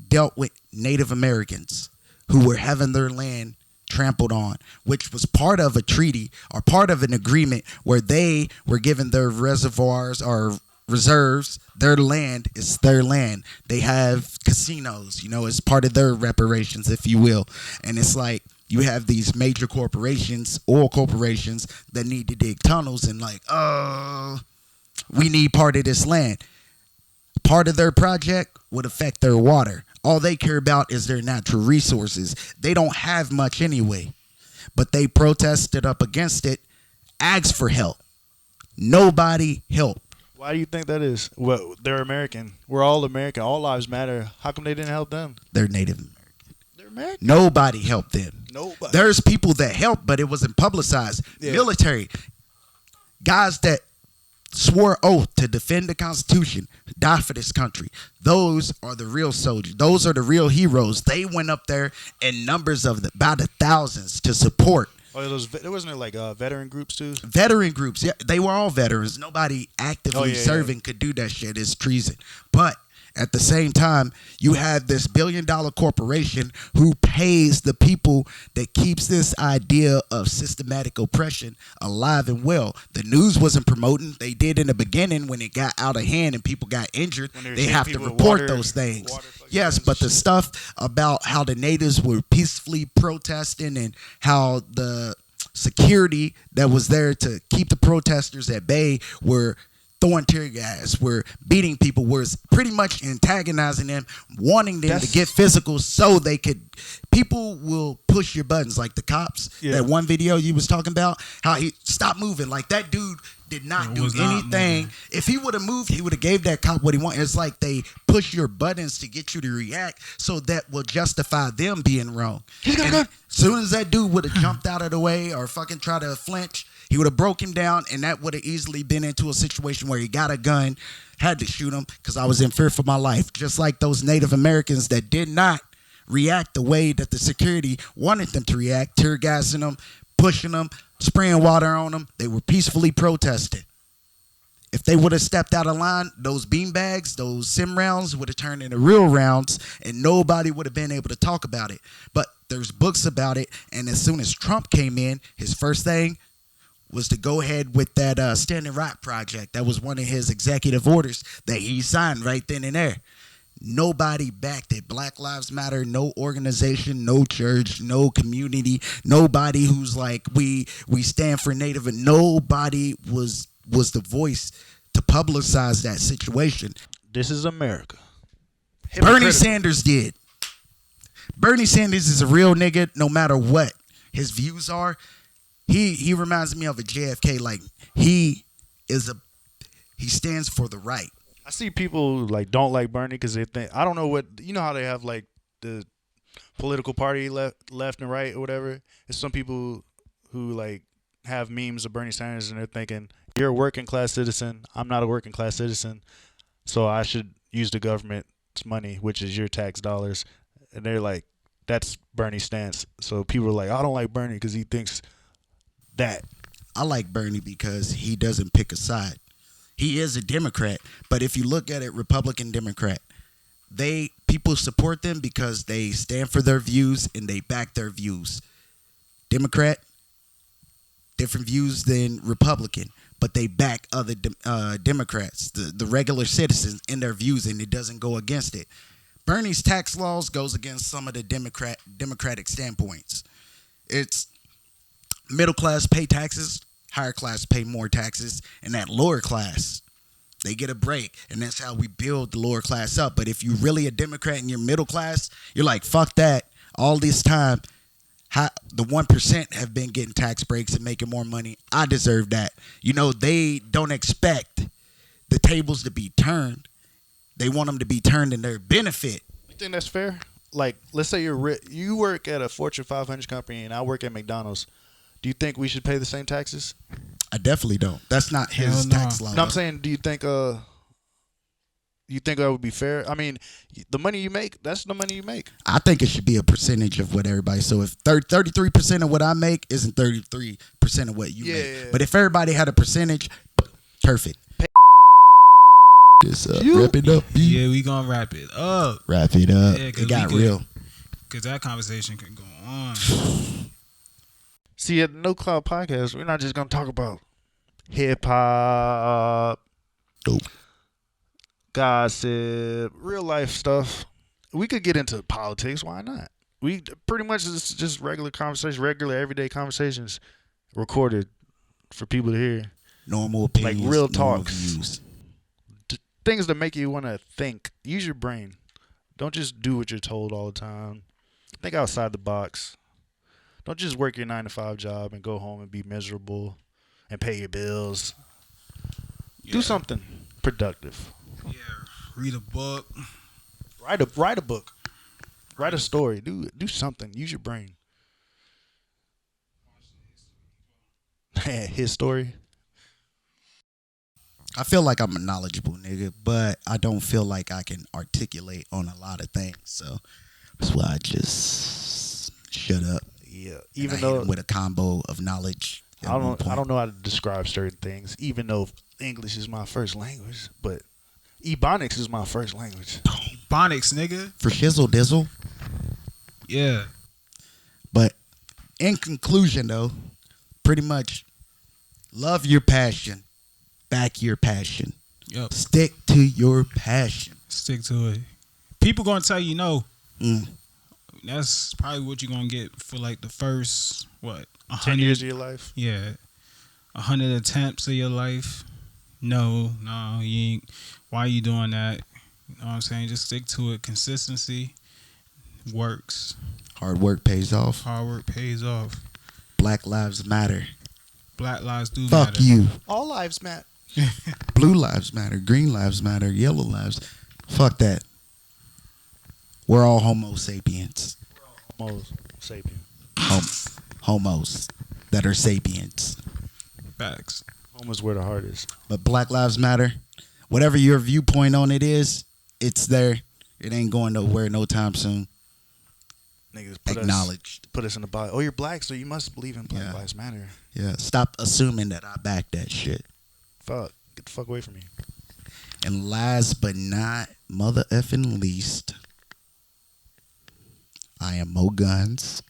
dealt with Native Americans who were having their land trampled on, which was part of a treaty or part of an agreement where they were given their reservoirs or reserves. Their land is their land. They have casinos, it's part of their reparations, if you will. And it's like you have these major corporations, oil corporations, that need to dig tunnels and we need part of this land. Part of their project would affect their water. All they care about is their natural resources. They don't have much anyway. But they protested up against it, asked for help. Nobody helped. Why do you think that is? Well, they're American. We're all American. All lives matter. How come they didn't help them? They're Native American. They're American. Nobody helped them. Nobody. There's people that helped, but it wasn't publicized. Yeah. Military. Guys that swore oath to defend the Constitution, die for this country. Those are the real soldiers. Those are the real heroes. They went up there in numbers of by the thousands to support. Oh, there wasn't like veteran groups too? Veteran groups, yeah. They were all veterans. Nobody actively serving could do that shit. It's treason. But at the same time, you have this billion-dollar corporation who pays the people that keeps this idea of systematic oppression alive and well. The news wasn't promoting. They did in the beginning when it got out of hand and people got injured. They have to report those things. Yes, but the stuff about how the natives were peacefully protesting and how the security that was there to keep the protesters at bay were throwing tear gas, were beating people, was pretty much antagonizing them, wanting them to get physical so they could. People will push your buttons, like the cops. Yeah. That one video you was talking about, how he stopped moving. Like that dude did not do anything. If he would have moved, he would have gave that cop what he wanted. It's like they push your buttons to get you to react, so that will justify them being wrong. As soon as that dude would have jumped out of the way or fucking tried to flinch, he would have broke him down, and that would have easily been into a situation where he got a gun, had to shoot him because I was in fear for my life. Just like those Native Americans that did not react the way that the security wanted them to react, tear gassing them, pushing them, spraying water on them. They were peacefully protesting. If they would have stepped out of line, those beanbags, those sim rounds would have turned into real rounds, and nobody would have been able to talk about it. But there's books about it, and as soon as Trump came in, his first thing was to go ahead with that Standing Rock project. That was one of his executive orders that he signed right then and there. Nobody backed it. Black Lives Matter, no organization, no church, no community, nobody who's like, we stand for Native, and nobody was the voice to publicize that situation. This is America. Bernie Sanders did. Bernie Sanders is a real nigga no matter what his views are. He reminds me of a JFK. Like he stands for the right. I see people like don't like Bernie because they think, I don't know what, how they have like the political party left and right or whatever. It's some people who like have memes of Bernie Sanders and they're thinking, you're a working class citizen. I'm not a working class citizen. so I should use the government's money, which is your tax dollars. And they're like, that's Bernie's stance. So people are like, I don't like Bernie because he thinks that. I like Bernie because he doesn't pick a side. He is a Democrat, but if you look at it, Republican, Democrat, people support them because they stand for their views and they back their views. Democrat, different views than Republican, but they back other Democrats, the regular citizens in their views, and it doesn't go against it. Bernie's tax laws goes against some of the democratic standpoints. It's middle class pay taxes, higher class pay more taxes, and that lower class, they get a break, and that's how we build the lower class up. But if you're really a Democrat and you're middle class, you're like, fuck that. All this time, the 1% have been getting tax breaks and making more money. I deserve that. You know, they don't expect the tables to be turned. They want them to be turned in their benefit. You think that's fair? Like, let's say you work at a Fortune 500 company and I work at McDonald's. Do you think we should pay the same taxes? I definitely don't. That's not his tax law. No, I'm saying, do you think that would be fair? I mean, the money you make, that's the money you make. I think it should be a percentage of what everybody. So if 33% of what I make isn't 33% of what you make. Yeah. But if everybody had a percentage, perfect. Just wrap it up. Yeah, we gonna wrap it up. Wrap it up. Yeah, it got real. Because that conversation can go on. See, at the No Clout podcast, we're not just going to talk about hip-hop, gossip, real-life stuff. We could get into politics. Why not? We pretty much just regular conversations, regular everyday conversations recorded for people to hear. Normal opinions. Like real talks. Things that make you want to think. Use your brain. Don't just do what you're told all the time. Think outside the box. Don't just work your 9-to-5 job and go home and be miserable and pay your bills. Yeah. Do something productive. Yeah, read a book. Write a book. Write a story. Do something. Use your brain. His story. I feel like I'm a knowledgeable nigga, but I don't feel like I can articulate on a lot of things. So that's why I just shut up. Yeah, even though with a combo of knowledge, I don't know how to describe certain things. Even though English is my first language, but Ebonics is my first language. Ebonics, nigga, for shizzle dizzle. Yeah, but in conclusion, though, pretty much love your passion, back your passion. Yep. Stick to your passion. Stick to it. People gonna tell you no. Mm. That's probably what you're gonna get for like the first 10 years of your life. Yeah, 100 attempts of your life. No, you ain't. Why are you doing that? You know what I'm saying? Just stick to it. Consistency works. Hard work pays off. Hard work pays off. Black lives matter. Black lives do matter. Fuck you. All lives matter. Blue lives matter. Green lives matter. Yellow lives. Fuck that. We're all Homo sapiens. Homo sapien. Homos that are sapiens. Facts. Home is where the heart is. But Black Lives Matter. Whatever your viewpoint on it is, it's there. It ain't going nowhere no time soon. Niggas put us in the box. Oh, you're black, so you must believe in Black Lives Matter. Yeah. Stop assuming that I back that shit. Fuck. Get the fuck away from me. And last but not mother effing least, I am Mo Guns.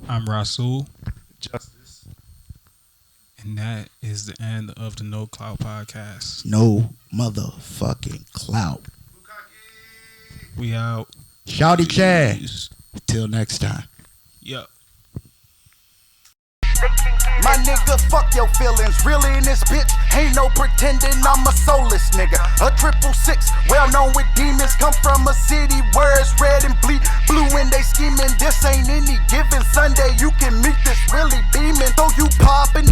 I'm Rasul. Justice. And that is the end of the No Clout podcast. No motherfucking clout. We out. Shawty Chan. Till next time. Yep. My nigga, fuck your feelings. Really in this bitch, ain't no pretending I'm a soulless nigga. A 666, well known with demons. Come from a city where it's red and blue when they scheming. This ain't any given Sunday. You can meet this really beaming. So you poppin'.